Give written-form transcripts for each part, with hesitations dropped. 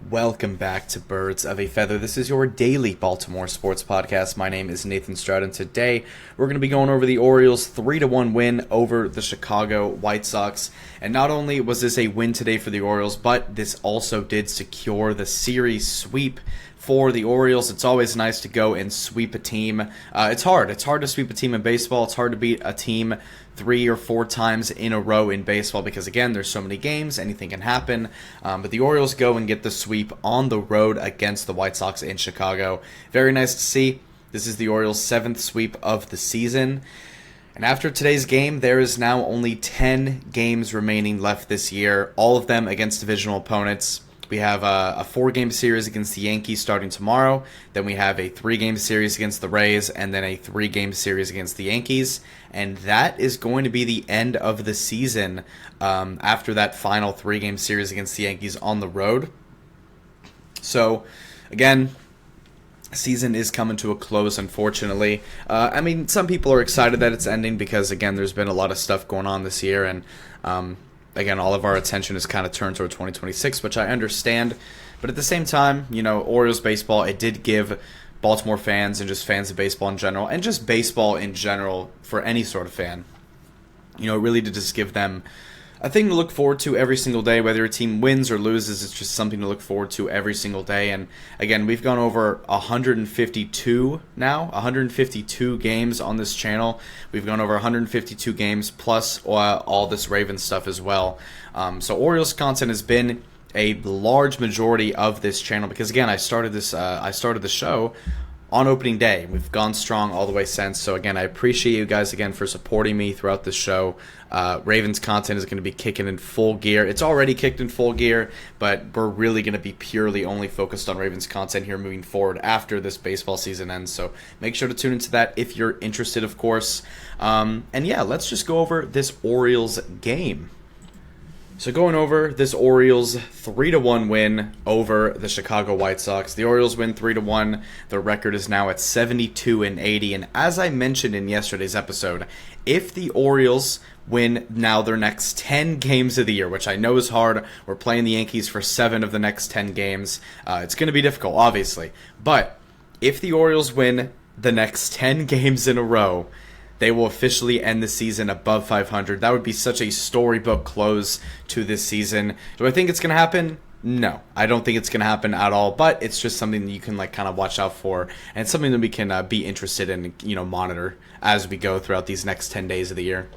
Welcome back to Birds of a Feather. This is your daily Baltimore sports podcast. My name is Nathan Stroud, and today we're going to be going over the Orioles' 3-1 win over the Chicago White Sox. And not only was this a win today for the Orioles, but this also did secure the series sweep for the Orioles. It's always nice to go and sweep a team. It's hard. It's hard to sweep a team in baseball. It's hard to beat a team 3 or 4 times in a row in baseball because, again, there's so many games. Anything can happen. But the Orioles go and get the sweep on the road against the White Sox in Chicago. Very nice to see. This is the Orioles' 7th sweep of the season. And after today's game, there is now only 10 games remaining left this year, all of them against divisional opponents. We have a 4-game series against the Yankees starting tomorrow. Then we have a 3-game series against the Rays, and then a 3-game series against the Yankees. And that is going to be the end of the season after that final 3-game series against the Yankees on the road. So, again, season is coming to a close, unfortunately. Some people are excited that it's ending because, again, there's been a lot of stuff going on this year, and again, all of our attention is kind of turned toward 2026, which I understand. But at the same time, Orioles baseball, it did give Baltimore fans and just fans of baseball in general, and just baseball in general for any sort of fan, it really did just give them a thing to look forward to every single day. Whether a team wins or loses, it's just something to look forward to every single day. And again, we've gone over 152 games on this channel. We've gone over 152 games plus all this Ravens stuff as well. So Orioles content has been a large majority of this channel because, again, I started the show on opening day. We've gone strong all the way since. So again, I appreciate you guys again for supporting me throughout the show. Ravens content is going to be kicking in full gear. It's already kicked in full gear, but we're really going to be purely only focused on Ravens content here moving forward after this baseball season ends. So make sure to tune into that if you're interested, of course. And yeah, let's just go over this Orioles game. So going over this Orioles 3-1 win over the Chicago White Sox. The Orioles win 3-1. Their record is now at 72-80. And as I mentioned in yesterday's episode, if the Orioles win now their next 10 games of the year, which I know is hard, we're playing the Yankees for 7 of the next 10 games. It's going to be difficult, obviously. But if the Orioles win the next 10 games in a row, they will officially end the season above 500. That would be such a storybook close to this season. Do I think it's going to happen? No, I don't think it's going to happen at all, but it's just something that you can kind of watch out for, and something that we can be interested in, monitor as we go throughout these next 10 days of the year.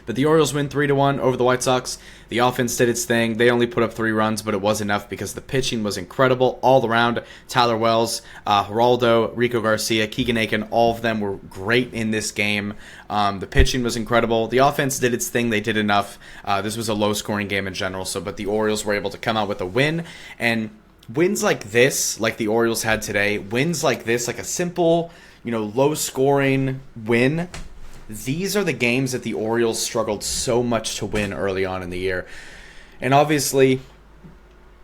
But the Orioles win 3-1 over the White Sox. The offense did its thing. They only put up 3 runs, but it was enough because the pitching was incredible all around. Tyler Wells, Geraldo, Rico Garcia, Keegan Aiken, all of them were great in this game. The pitching was incredible. The offense did its thing. They did enough. This was a low-scoring game in general, but the Orioles were able to come out with a win. And wins like this, like the Orioles had today, wins like this, like a simple, low-scoring win, these are the games that the Orioles struggled so much to win early on in the year. And obviously,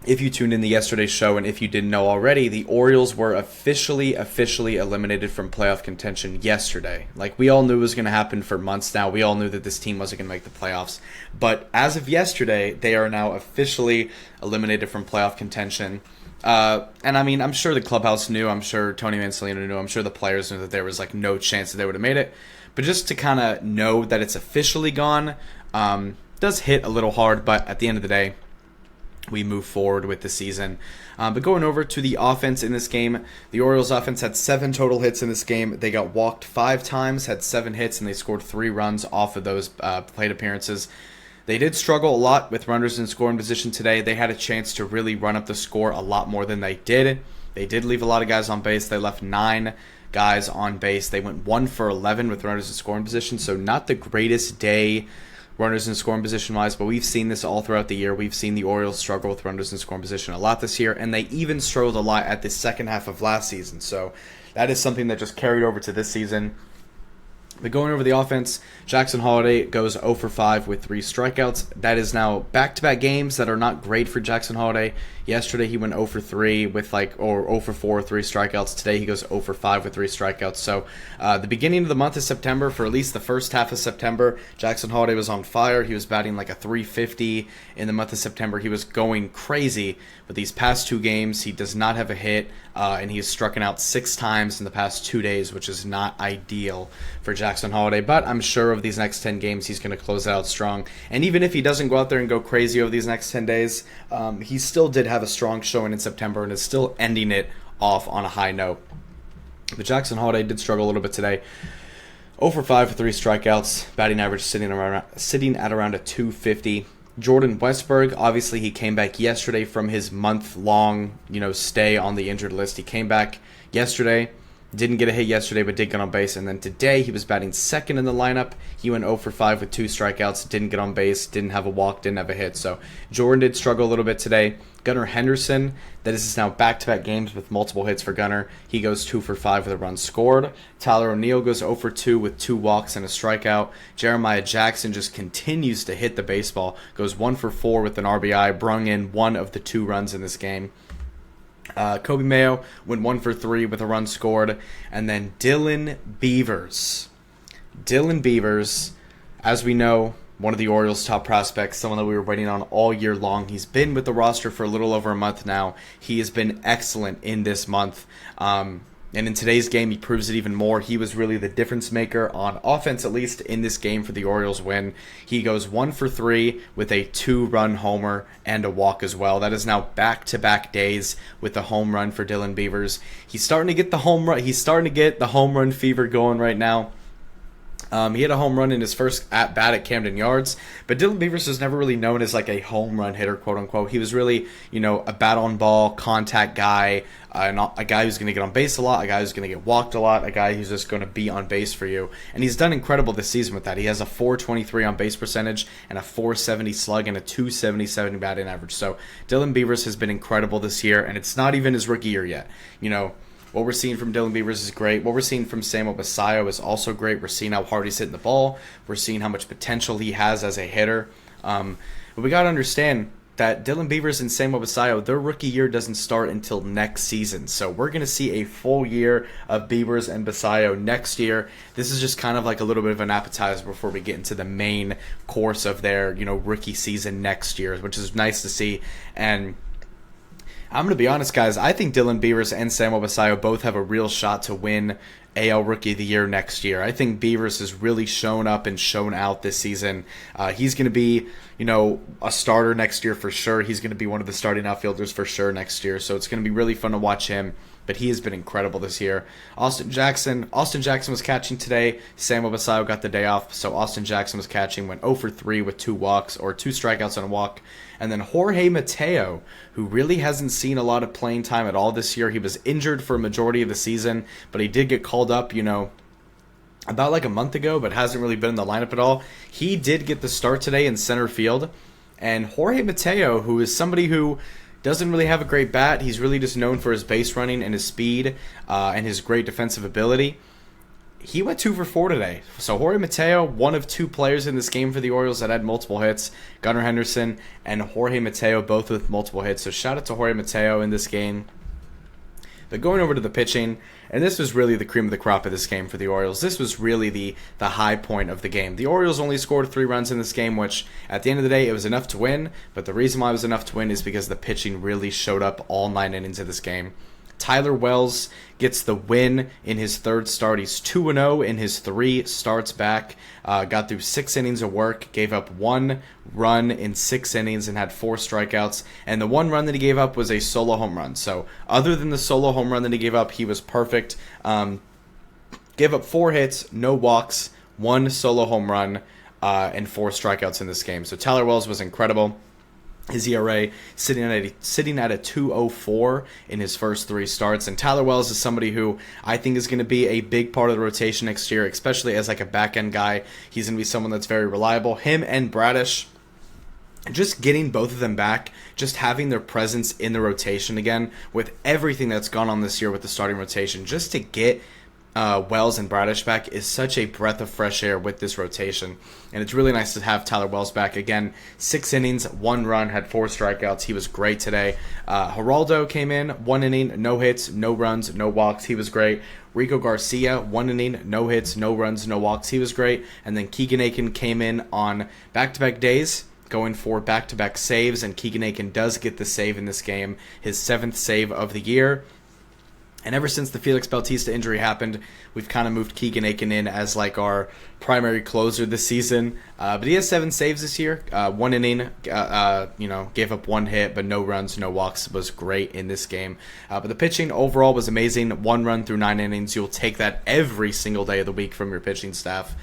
if you tuned in to yesterday's show, and if you didn't know already, the Orioles were officially eliminated from playoff contention yesterday. Like, we all knew it was going to happen for months now. We all knew that this team wasn't going to make the playoffs. But as of yesterday, they are now officially eliminated from playoff contention. I'm sure the clubhouse knew. I'm sure Tony Mansolino knew. I'm sure the players knew that there was no chance that they would have made it. But just to kind of know that it's officially gone does hit a little hard. But at the end of the day, we move forward with the season. But going over to the offense in this game, the Orioles offense had 7 total hits in this game. They got walked 5 times, had 7 hits, and they scored 3 runs off of those plate appearances. They did struggle a lot with runners in scoring position today. They had a chance to really run up the score a lot more than they did. They did leave a lot of guys on base. They left 9 guys on base. They went 1 for 11 with runners in scoring position, so not the greatest day runners in scoring position wise, but we've seen this all throughout the year. We've seen the Orioles struggle with runners in scoring position a lot this year, and they even struggled a lot at the second half of last season. So that is something that just carried over to this season. But going over the offense, Jackson Holliday goes 0 for 5 with 3 strikeouts. That is now back-to-back games that are not great for Jackson Holliday. Yesterday he went 0 for 3 with or 0 for 4, 3 strikeouts. Today he goes 0 for 5 with 3 strikeouts. So the beginning of the month of September, for at least the first half of September, Jackson Holliday was on fire. He was batting like a 350 in the month of September. He was going crazy. But these past 2 games, he does not have a hit, and he has struck out 6 times in the past 2 days, which is not ideal for Jackson Holliday. But I'm sure of these next 10 games, he's going to close out strong. And even if he doesn't go out there and go crazy over these next 10 days, he still did have a strong showing in September and is still ending it off on a high note. But Jackson Holliday did struggle a little bit today. 0 for 5 with 3 strikeouts, batting average sitting at around a 250. Jordan Westburg, obviously he came back yesterday from his month-long, stay on the injured list. He came back yesterday, didn't get a hit yesterday, but did get on base. And then today he was batting second in the lineup. He went 0 for 5 with 2 strikeouts, didn't get on base, didn't have a walk, didn't have a hit. So Jordan did struggle a little bit today. Gunnar Henderson, that is now back-to-back games with multiple hits for Gunnar. He goes 2 for 5 with a run scored. Tyler O'Neill goes 0 for 2 with 2 walks and a strikeout. Jeremiah Jackson just continues to hit the baseball. Goes 1 for 4 with an RBI. Brung in 1 of the 2 runs in this game. Kobe Mayo went 1 for 3 with a run scored. And then Dylan Beavers. Dylan Beavers, as we know, one of the Orioles' top prospects, someone that we were waiting on all year long. He's been with the roster for a little over a month now. He has been excellent in this month. And in today's game, he proves it even more. He was really the difference maker on offense, at least in this game for the Orioles win. He goes 1 for 3 with a 2-run homer and a walk as well. That is now back-to-back days with the home run for Dylan Beavers. He's starting to get the home run. He's starting to get the home run fever going right now. He had a home run in his first at-bat at Camden Yards, but Dylan Beavers was never really known as like a home run hitter, quote-unquote. He was really, a bat-on-ball, contact guy, a guy who's going to get on base a lot, a guy who's going to get walked a lot, a guy who's just going to be on base for you. And he's done incredible this season with that. He has a .423 on-base percentage and a .470 slug and a .277 batting average. So Dylan Beavers has been incredible this year, and it's not even his rookie year yet. What we're seeing from Dylan Beavers is great. What we're seeing from Samuel Basallo is also great. We're seeing how hard he's hitting the ball. We're seeing how much potential he has as a hitter. But we got to understand that Dylan Beavers and Samuel Basallo, their rookie year doesn't start until next season. So we're going to see a full year of Beavers and Basallo next year. This is just kind of like a little bit of an appetizer before we get into the main course of their, rookie season next year, which is nice to see. And I'm going to be honest, guys. I think Dylan Beavers and Samuel Basallo both have a real shot to win AL Rookie of the Year next year. I think Beavers has really shown up and shown out this season. He's going to be, a starter next year for sure. He's going to be one of the starting outfielders for sure next year. So it's going to be really fun to watch him. But he has been incredible this year. Austin Jackson was catching today. Samuel Basallo got the day off, so Austin Jackson was catching, went 0 for 3 with 2 walks, or 2 strikeouts and a walk. And then Jorge Mateo, who really hasn't seen a lot of playing time at all this year. He was injured for a majority of the season, but he did get called up, about like a month ago, but hasn't really been in the lineup at all. He did get the start today in center field. And Jorge Mateo, who is somebody who doesn't really have a great bat. He's really just known for his base running and his speed and his great defensive ability. He went 2 for 4 today. So Jorge Mateo, one of 2 players in this game for the Orioles that had multiple hits. Gunnar Henderson and Jorge Mateo both with multiple hits. So shout out to Jorge Mateo in this game. But going over to the pitching, and this was really the cream of the crop of this game for the Orioles. This was really the high point of the game. The Orioles only scored 3 runs in this game, which at the end of the day, it was enough to win. But the reason why it was enough to win is because the pitching really showed up all 9 innings of this game. Tyler Wells gets the win in his 3rd start. He's 2-0 in his 3 starts back. Got through 6 innings of work, gave up 1 run in 6 innings and had 4 strikeouts. And the 1 run that he gave up was a solo home run. So other than the solo home run that he gave up, he was perfect. Gave up 4 hits, no walks, 1 solo home run, and 4 strikeouts in this game. So Tyler Wells was incredible. His ERA sitting at a 2.04 in his first 3 starts. And Tyler Wells is somebody who I think is going to be a big part of the rotation next year, especially as like a back-end guy. He's going to be someone that's very reliable. Him and Bradish, just getting both of them back, just having their presence in the rotation again with everything that's gone on this year with the starting rotation, just to get Wells and Bradish back is such a breath of fresh air with this rotation. And it's really nice to have Tyler Wells back. Again, 6 innings, 1 run, had 4 strikeouts. He was great today. Geraldo came in, 1 inning, no hits, no runs, no walks. He was great. Rico Garcia, 1 inning, no hits, no runs, no walks. He was great. And then Keegan Aiken came in on back-to-back days, going for back-to-back saves. And Keegan Aiken does get the save in this game, his 7th save of the year. And ever since the Felix Bautista injury happened, we've kind of moved Keegan Aiken in as like our primary closer this season. But he has 7 saves this year. 1 inning, gave up 1 hit, but no runs, no walks. Was great in this game. But the pitching overall was amazing. 1 run through 9 innings. You'll take that every single day of the week from your pitching staff.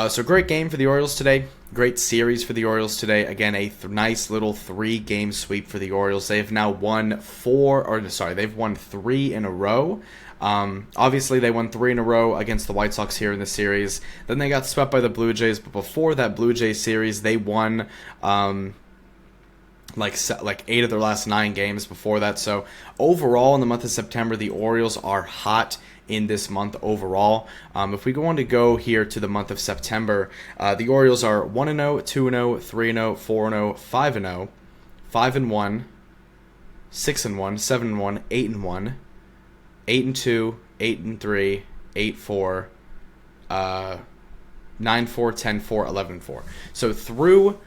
So great game for the Orioles today. Great series for the Orioles today. Again, a nice little 3-game sweep for the Orioles. They've now won 3 in a row. Obviously, they won 3 in a row against the White Sox here in the series. Then they got swept by the Blue Jays. But before that Blue Jays series, they won like 8 of their last 9 games before that. So overall, in the month of September, the Orioles are hot in this month overall. If we go on to go here to the month of September, the Orioles are 1-0, 2-0, 3-0, 4-0, 5-0, 5-1, 6-1, 7-1, 8-1, 8-2, 8-3, 8-4, 9-4, 10-4, 11-4. So through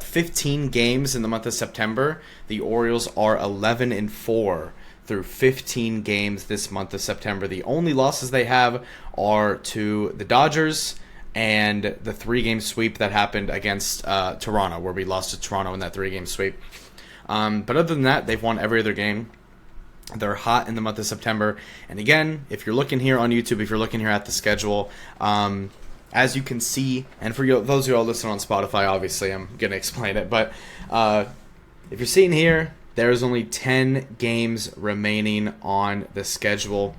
15 games in the month of September, the Orioles are 11-4 through 15 games this month of September. The only losses they have are to the Dodgers and the 3-game sweep that happened against Toronto, where we lost to Toronto in that 3-game sweep. But other than that, they've won every other game. They're hot in the month of September. And again, if you're looking here on YouTube, if you're looking here at the schedule, as you can see, and for those who are listening on Spotify, obviously I'm going to explain it, but if you're seeing here, there's only 10 games remaining on the schedule.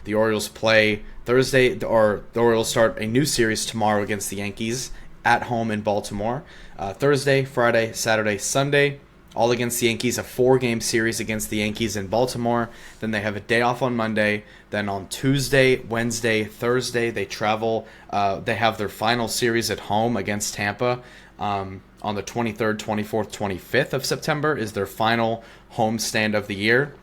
The Orioles play Thursday, or the Orioles start a new series tomorrow against the Yankees at home in Baltimore. Thursday, Friday, Saturday, Sunday, all against the Yankees, a 4-game series against the Yankees in Baltimore. Then they have a day off on Monday. Then on Tuesday, Wednesday, Thursday, they travel. They have their final series at home against Tampa. On the 23rd, 24th, 25th of September is their final homestand of the year.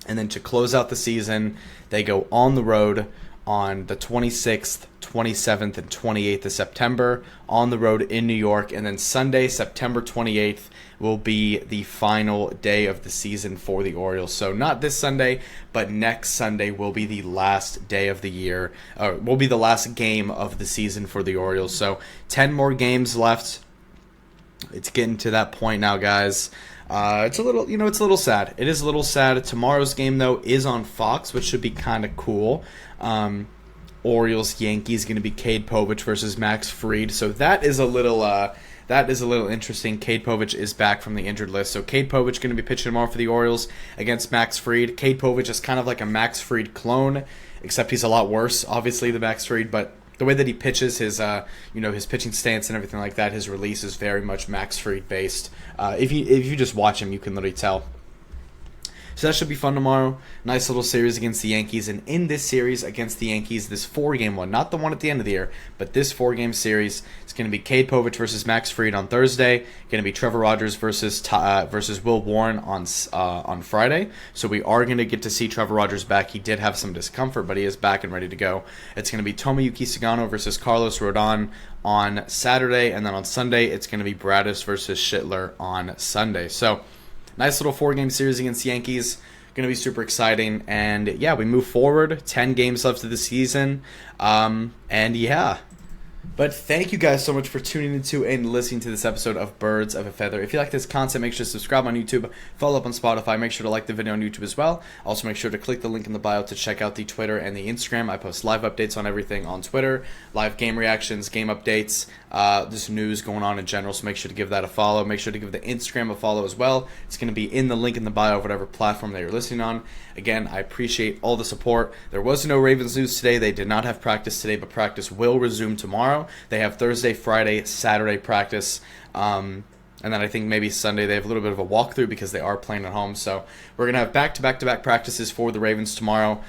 And then to close out the season, they go on the road on the 26th, 27th, and 28th of September on the road in New York. And then Sunday, September 28th, will be the final day of the season for the Orioles. So not this Sunday, but next Sunday will be the last day of the year, or will be the last game of the season for the Orioles. So 10 more games left. It's getting to that point now, guys. It's a little sad. It is a little sad. Tomorrow's game, though, is on Fox, which should be kind of cool. Orioles Yankees going to be Cade Povich versus Max Fried. So that is a little interesting. Cade Povich is back from the injured list. So Cade Povich going to be pitching tomorrow for the Orioles against Max Fried. Cade Povich is kind of like a Max Fried clone, except he's a lot worse, obviously, than Max Fried, but the way that he pitches, his his pitching stance and everything like that, his release is very much Max Fried based. If you just watch him, you can literally tell. So that should be fun tomorrow. Nice little series against the Yankees. And in this series against the Yankees, this 4-game one, not the one at the end of the year, but this 4-game series, it's going to be Cade Povich versus Max Fried on Thursday. Going to be Trevor Rogers versus Will Warren on Friday. So we are going to get to see Trevor Rogers back. He did have some discomfort, but he is back and ready to go. It's going to be Tomoyuki Sagano versus Carlos Rodon on Saturday. And then on Sunday, it's going to be Bradis versus Schittler on Sunday. So nice little 4-game series against the Yankees. Going to be super exciting. And yeah, we move forward. 10 games left of the season. And yeah. But thank you guys so much for tuning into and listening to this episode of Birds of a Feather. If you like this content, make sure to subscribe on YouTube, follow up on Spotify, make sure to like the video on YouTube as well. Also, make sure to click the link in the bio to check out the Twitter and the Instagram. I post live updates on everything on Twitter, live game reactions, game updates, just news going on in general, so make sure to give that a follow. Make sure to give the Instagram a follow as well. It's going to be in the link in the bio of whatever platform that you're listening on. Again, I appreciate all the support. There was no Ravens news today. They did not have practice today, but practice will resume tomorrow. They have Thursday, Friday, Saturday practice. And then I think maybe Sunday they have a little bit of a walkthrough because they are playing at home. So we're going to have back-to-back-to-back practices for the Ravens tomorrow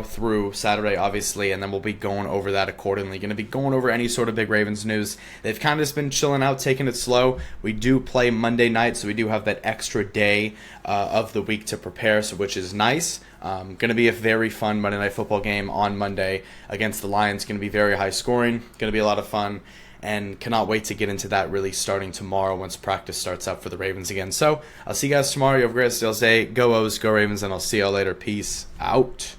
through Saturday, obviously, and then we'll be going over that accordingly. Going to be going over any sort of big Ravens news. They've kind of just been chilling out, taking it slow. We do play Monday night, so we do have that extra day of the week to prepare, so which is nice. Going to be a very fun Monday Night Football game on Monday against the Lions. Going to be very high scoring. Going to be a lot of fun. And cannot wait to get into that really starting tomorrow once practice starts up for the Ravens again. So I'll see you guys tomorrow. You have a great day. Go O's, go Ravens, and I'll see y'all later. Peace out.